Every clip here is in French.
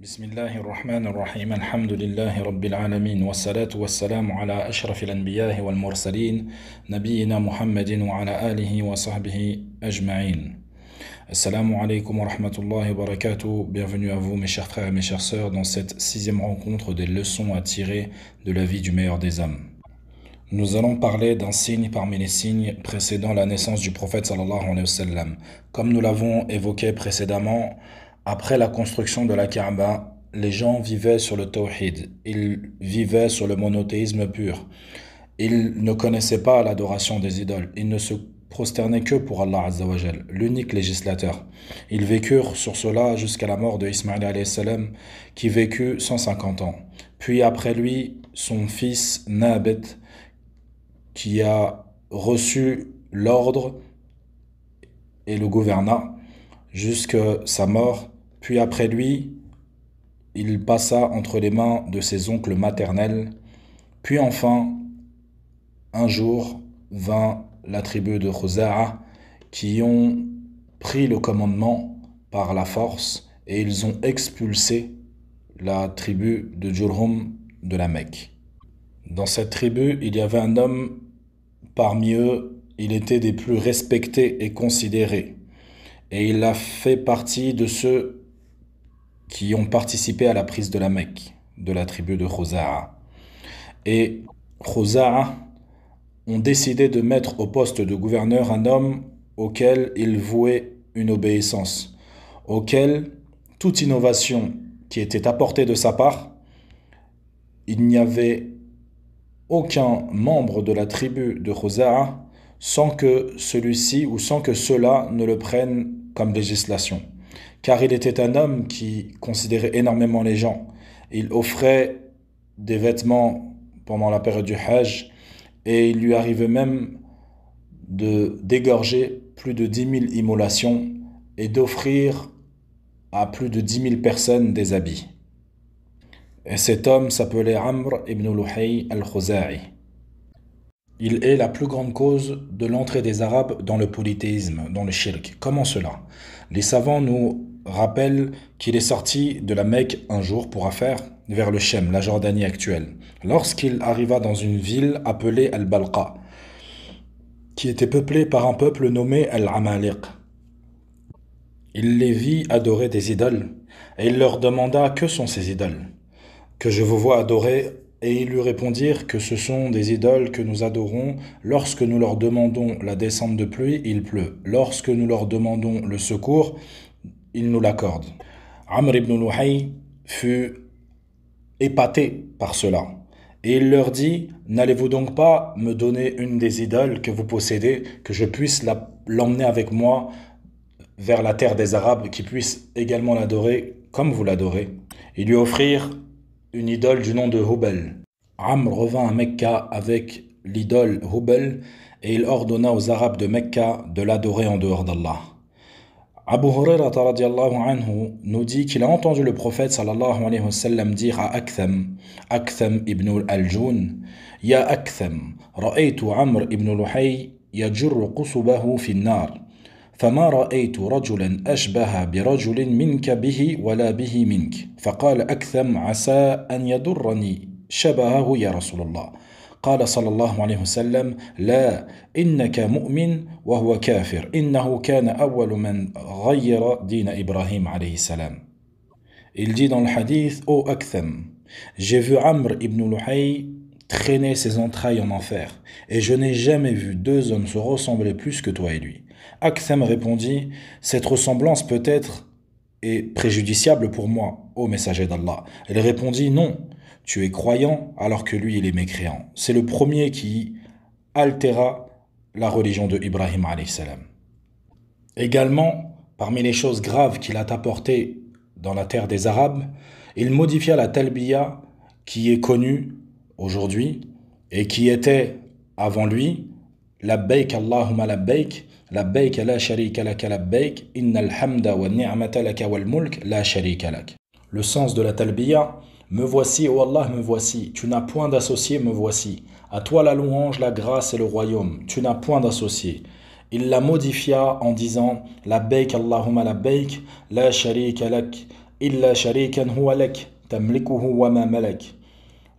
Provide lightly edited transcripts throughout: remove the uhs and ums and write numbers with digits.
بسم الله الرحمن الرحيم الحمد لله رب العالمين والصلاة والسلام على أشرف الأنبياء والمرسلين نبينا محمد وعلى آله وصحبه أجمعين. Assalamu alaikum wa rahmatullahi wa barakatuh. Bienvenue à vous mes chers frères et mes chères sœurs dans cette sixième rencontre des leçons à tirer de la vie du meilleur des hommes. Nous allons parler d'un signe parmi les signes précédant la naissance du prophète sallallahu alayhi wa sallam. Comme nous l'avons évoqué précédemment, après la construction de la Kaaba, les gens vivaient sur le tawhid, ils vivaient sur le monothéisme pur. Ils ne connaissaient pas l'adoration des idoles, ils ne se prosternaient que pour Allah Azza wa Jal, l'unique législateur. Ils vécurent sur cela jusqu'à la mort de Ismaïl alayhi salam, qui vécut 150 ans. Puis après lui, son fils Nabet, qui a reçu l'ordre et le gouverna jusqu'à sa mort. Puis après lui, il passa entre les mains de ses oncles maternels. Puis enfin, un jour, vint la tribu de Khuza'a qui ont pris le commandement par la force et ils ont expulsé la tribu de Jurhum de la Mecque. Dans cette tribu, il y avait un homme, parmi eux, il était des plus respectés et considérés. Et il a fait partie de ceux qui ont participé à la prise de la Mecque, de la tribu de Khuza'a. Et Khuza'a ont décidé de mettre au poste de gouverneur un homme auquel ils vouaient une obéissance, auquel toute innovation qui était apportée de sa part, il n'y avait aucun membre de la tribu de Khuza'a sans que celui-ci ou sans que ceux-là ne le prennent comme législation. Car il était un homme qui considérait énormément les gens. Il offrait des vêtements pendant la période du Hajj et il lui arrivait même d'égorger plus de 10 000 immolations et d'offrir à plus de 10 000 personnes des habits. Et cet homme s'appelait Amr ibn Luhay al-Khuza'i. Il est la plus grande cause de l'entrée des Arabes dans le polythéisme, dans le shirk. Comment cela? Les savants nous rappellent qu'il est sorti de la Mecque un jour pour affaires vers le Shem, la Jordanie actuelle, lorsqu'il arriva dans une ville appelée Al-Balqa, qui était peuplée par un peuple nommé Al-Amaliq. Il les vit adorer des idoles, et il leur demanda « Que sont ces idoles que je vous vois adorer ?» Et ils lui répondirent que ce sont des idoles que nous adorons. Lorsque nous leur demandons la descente de pluie, il pleut. Lorsque nous leur demandons le secours, ils nous l'accordent. Amr ibn Luhay fut épaté par cela. Et il leur dit, n'allez-vous donc pas me donner une des idoles que vous possédez, que je puisse l'emmener avec moi vers la terre des Arabes, qui puissent également l'adorer comme vous l'adorez. Ils lui offrirent une idole du nom de Hubal. Amr revint à Mecca avec l'idole Hubal et il ordonna aux Arabes de Mecca de l'adorer en dehors d'Allah. Abu Hurairah radiyallahu anhu nous dit qu'il a entendu le prophète sallallahu alayhi wa sallam dire à Aktham ibn al-Jun, Ya Aktham, ra'aytu Amr ibn Luhay yajurru qusubahu fi an-nar. فما رأيت رجلا أشبه برجل منك به ولا به منك فقال أكثم عسى أن يضرني شبهه يا رسول الله قال صلى الله عليه وسلم لا إنك مؤمن وهو كافر إنه كان أول من غير دين إبراهيم عليه السلام. Il dit dans le hadith, ô Aktham, j'ai vu Amr ibn Luhay traîner ses entrailles en enfer et je n'ai jamais vu deux hommes se ressembler plus que toi et lui. Aktham répondit, cette ressemblance peut-être est préjudiciable pour moi, ô messager d'Allah. Il répondit, non, tu es croyant alors que lui il est mécréant. C'est le premier qui altéra la religion de Ibrahim alayhi salam. Également, parmi les choses graves qu'il a apportées dans la terre des Arabes, il modifia la talbiya qui est connue aujourd'hui et qui était avant lui, labbaik Allahumma labbaik, labbaik la sharika laka labbaik, innal hamda wa ni'mata laka wal mulk la sharika lak. Le sens de la talbiya, me voici, ô Allah, me voici, tu n'as point d'associé, me voici. À toi la louange, la grâce et le royaume, tu n'as point d'associé. Il la modifia en disant labbaik Allahumma labbaik, la sharika lak, إلا شريكا هو لك تملكه وما ملك.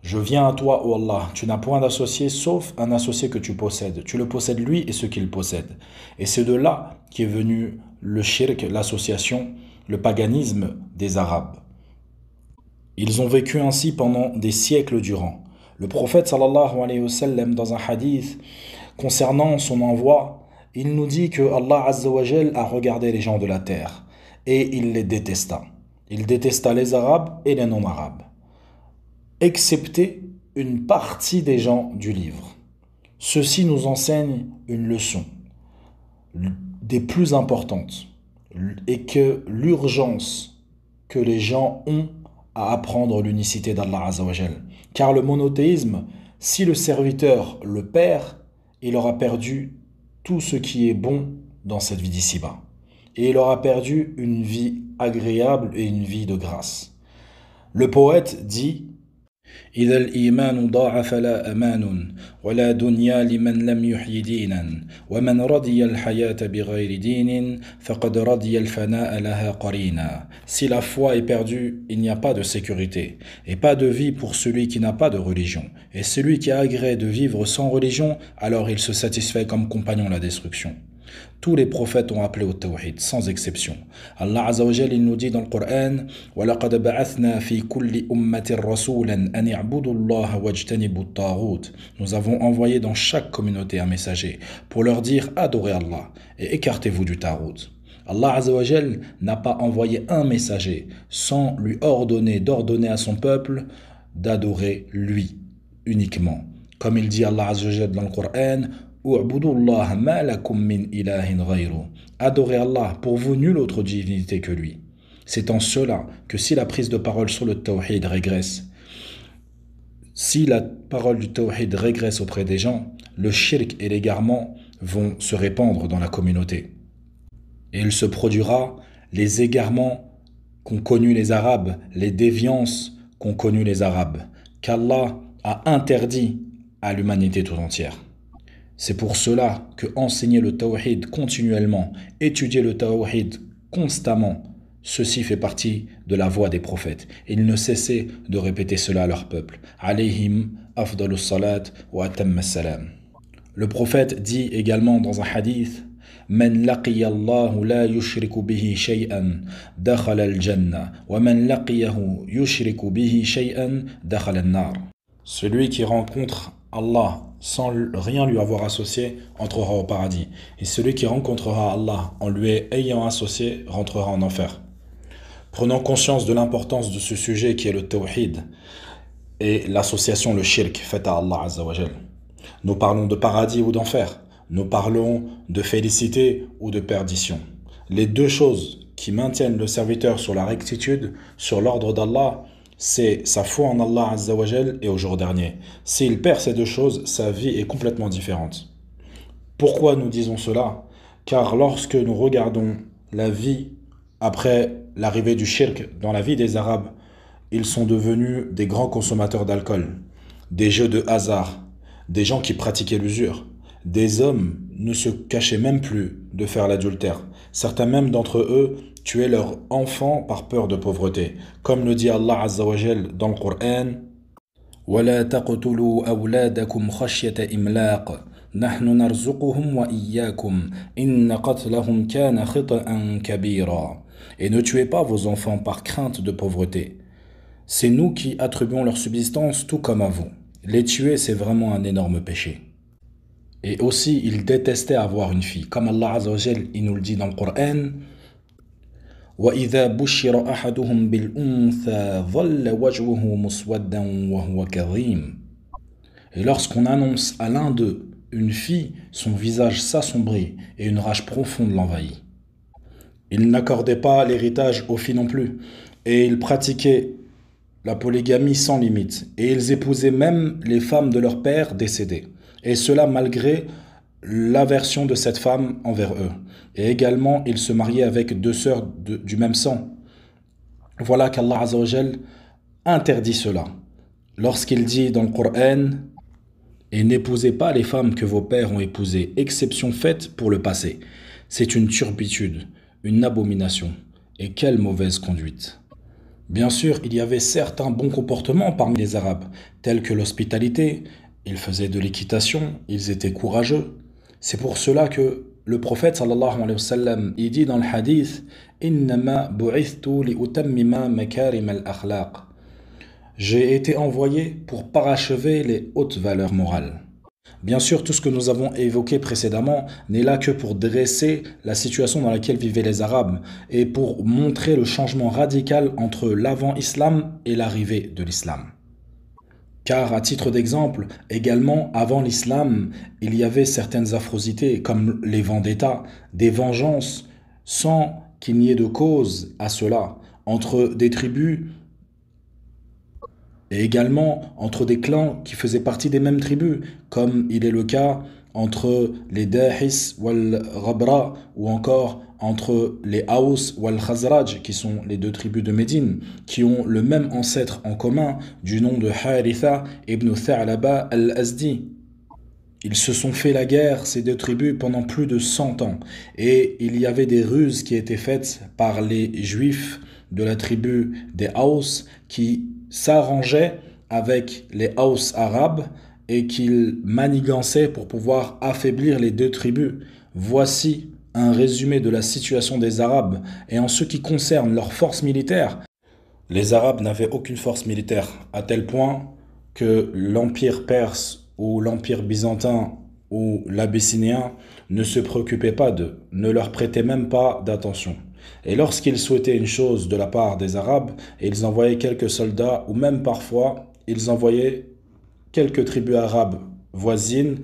Je viens à toi, ô Allah, tu n'as point d'associé sauf un associé que tu possèdes. Tu le possèdes lui et ce qu'il possède. Et c'est de là qu'est venu le shirk, l'association, le paganisme des Arabes. Ils ont vécu ainsi pendant des siècles durant. Le prophète sallallahu alayhi wa sallam, dans un hadith concernant son envoi, il nous dit que Allah azza wa jal a regardé les gens de la terre et il les détesta. Il détesta les Arabes et les non-Arabes, excepté une partie des gens du livre. Ceci nous enseigne une leçon des plus importantes et que l'urgence que les gens ont à apprendre l'unicité d'Allah Azza wa Jal. Car le monothéisme, si le serviteur le perd, il aura perdu tout ce qui est bon dans cette vie d'ici-bas. Et il aura perdu une vie agréable et une vie de grâce. Le poète dit إذا الإيمان ضاع فلا أمان ولا دنيا لمن لم يحيي دينا ومن رضي الحياة بغير دين فقد رضي الفناء لها قرينا. Si la foi est perdue, il n'y a pas de sécurité et pas de vie pour celui qui n'a pas de religion. Et celui qui a agrée de vivre sans religion, alors il se satisfait comme compagnon la destruction. Tous les prophètes ont appelé au tawhid, sans exception. Allah Azza wa Jal, il nous dit dans le Coran وَلَقَدْ بَعَثْنَا فِي كُلِّ أُمَّةٍ رَسُولًا أَنِ اعْبُدُوا اللَّهَ وَاجْتَنِبُوا الطَّاغُوتَ. Nous avons envoyé dans chaque communauté un messager pour leur dire adorez Allah et écartez-vous du tarout. Allah Azza wa Jal n'a pas envoyé un messager sans lui d'ordonner à son peuple d'adorer lui uniquement. Comme il dit Allah Azza wa Jal dans le Coran adorez Allah, pour vous nulle autre divinité que lui. C'est en cela que si la prise de parole sur le tawhid régresse, si la parole du tawhid régresse auprès des gens, le shirk et l'égarement vont se répandre dans la communauté. Et il se produira les égarements qu'ont connus les Arabes, les déviances qu'ont connues les Arabes, qu'Allah a interdit à l'humanité tout entière. C'est pour cela que enseigner le tawhid continuellement, étudier le tawhid constamment, ceci fait partie de la voie des prophètes. Ils ne cessaient de répéter cela à leur peuple. Alayhim afdalus salat wa atammas salam. Le prophète dit également dans un hadith من لقي الله لا يشرك به شيئا دخل الجنة ومن لقيه يشرك به شيئا دخل النار. Celui qui rencontre Allah sans rien lui avoir associé entrera au paradis. Et celui qui rencontrera Allah en lui ayant associé rentrera en enfer. Prenons conscience de l'importance de ce sujet qui est le tawhid et l'association, le shirk, faite à Allah Azza wa Jal. Nous parlons de paradis ou d'enfer. Nous parlons de félicité ou de perdition. Les deux choses qui maintiennent le serviteur sur la rectitude, sur l'ordre d'Allah, c'est sa foi en Allah Azza wa Jal et au jour dernier. S'il perd ces deux choses, sa vie est complètement différente. Pourquoi nous disons cela? Car lorsque nous regardons la vie après l'arrivée du shirk dans la vie des Arabes, ils sont devenus des grands consommateurs d'alcool, des jeux de hasard, des gens qui pratiquaient l'usure. Des hommes ne se cachaient même plus de faire l'adultère. Certains même d'entre eux tuaient leurs enfants par peur de pauvreté. Comme le dit Allah Azza wa Jal dans le Coran وَلَا تَقْتُلُوا أَوْلَادَكُمْ خَشْيَةَ إِمْلَاقٍ نَحْنُ نَرْزُقُهُمْ وَإِيَّاكُمْ إِنَّ قَتْلَهُمْ كَانَ خِطْئًا كَبِيرًا. Et ne tuez pas vos enfants par crainte de pauvreté. C'est nous qui attribuons leur subsistance tout comme à vous. Les tuer, c'est vraiment un énorme péché. Et aussi, ils détestaient avoir une fille. Comme Allah Azza wa Jal, il nous le dit dans le Coran وَإِذَا بُشِّرَ أَحَدُهُمْ بِالْأُنْثَى ظَلَّ وَجْهُهُ مُسْوَدًّا وَهُوَ كَظِيمٌ. Et lorsqu'on annonce à l'un d'eux une fille, son visage s'assombrit et une rage profonde l'envahit. Ils n'accordaient pas l'héritage aux filles non plus. Et ils pratiquaient la polygamie sans limite. Et ils épousaient même les femmes de leur père décédés. Et cela malgré l'aversion de cette femme envers eux. Et également, ils se mariaient avec deux sœurs du même sang. Voilà qu'Allah Azza wa Jal interdit cela. Lorsqu'il dit dans le Coran « Et n'épousez pas les femmes que vos pères ont épousées, exception faite pour le passé. C'est une turpitude, une abomination. Et quelle mauvaise conduite. » Bien sûr, il y avait certains bons comportements parmi les Arabes, tels que l'hospitalité, ils faisaient de l'équitation, ils étaient courageux. C'est pour cela que le prophète sallallahu alayhi wa sallam, il dit dans le hadith Innama bu'ithtu li utammima makarim al-akhlaq. J'ai été envoyé pour parachever les hautes valeurs morales. Bien sûr, tout ce que nous avons évoqué précédemment n'est là que pour dresser la situation dans laquelle vivaient les Arabes et pour montrer le changement radical entre l'avant-islam et l'arrivée de l'islam. Car, à titre d'exemple, également avant l'islam, il y avait certaines affrosités comme les vendettas, des vengeances sans qu'il n'y ait de cause à cela, entre des tribus et également entre des clans qui faisaient partie des mêmes tribus, comme il est le cas entre les Dahis wal Ghabra ou encore entre les Aous wal Khazraj, qui sont les deux tribus de Médine, qui ont le même ancêtre en commun du nom de Haritha ibn Tha'laba al-Azdi. Ils se sont fait la guerre, ces deux tribus, pendant plus de 100 ans. Et il y avait des ruses qui étaient faites par les juifs de la tribu des Haus qui s'arrangeaient avec les Haus arabes et qu'ils manigançaient pour pouvoir affaiblir les deux tribus. Voici un résumé de la situation des Arabes. Et en ce qui concerne leur force militaire, les Arabes n'avaient aucune force militaire, à tel point que l'Empire perse ou l'Empire byzantin ou l'abyssinien ne se préoccupaient pas d'eux, ne leur prêtaient même pas d'attention. Et lorsqu'ils souhaitaient une chose de la part des Arabes, ils envoyaient quelques soldats ou même parfois ils envoyaient quelques tribus arabes voisines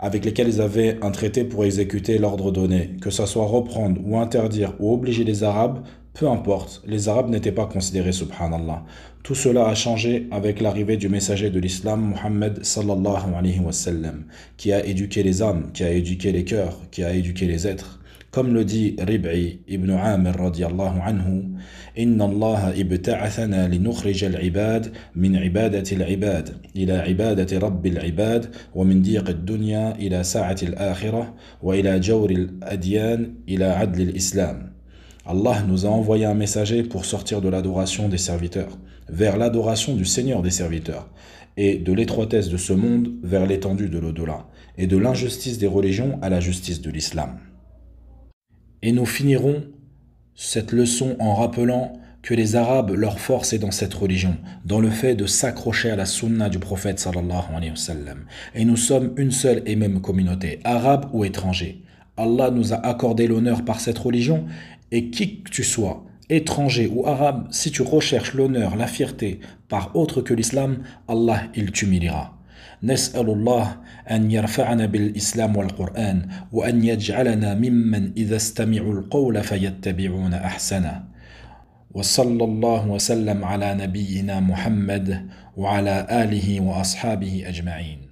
avec lesquelles ils avaient un traité pour exécuter l'ordre donné, que ce soit reprendre ou interdire ou obliger les Arabes, peu importe, les Arabes n'étaient pas considérés, subhanallah. Tout cela a changé avec l'arrivée du messager de l'islam, Muhammad sallallahu alayhi wa sallam, qui a éduqué les âmes, qui a éduqué les cœurs, qui a éduqué les êtres. Comme le dit Rib'i ibn Amir radiyallahu anhu, Inna Allah ibta'athana linukhrij al-ibad min ibadati al-ibad ila ibadati rabbi al-ibad wa min diq al-dunya ila sa'ati al-akhirah wa ila jawri al-adyan ila adli al-islam. Allah nous a envoyé un messager pour sortir de l'adoration des serviteurs vers l'adoration du Seigneur des serviteurs et de l'étroitesse de ce monde vers l'étendue de l'au-delà et de l'injustice des religions à la justice de l'islam. Et nous finirons cette leçon en rappelant que les Arabes, leur force est dans cette religion, dans le fait de s'accrocher à la sunna du prophète sallallahu alayhi wa sallam. Et nous sommes une seule et même communauté, arabe ou étranger. Allah nous a accordé l'honneur par cette religion et qui que tu sois, étranger ou arabe, si tu recherches l'honneur, la fierté par autre que l'islam, Allah il t'humiliera. نسأل الله أن يرفعنا بالإسلام والقرآن وأن يجعلنا ممن إذا استمعوا القول فيتبعون أحسنه وصلى الله وسلم على نبينا محمد وعلى آله وأصحابه أجمعين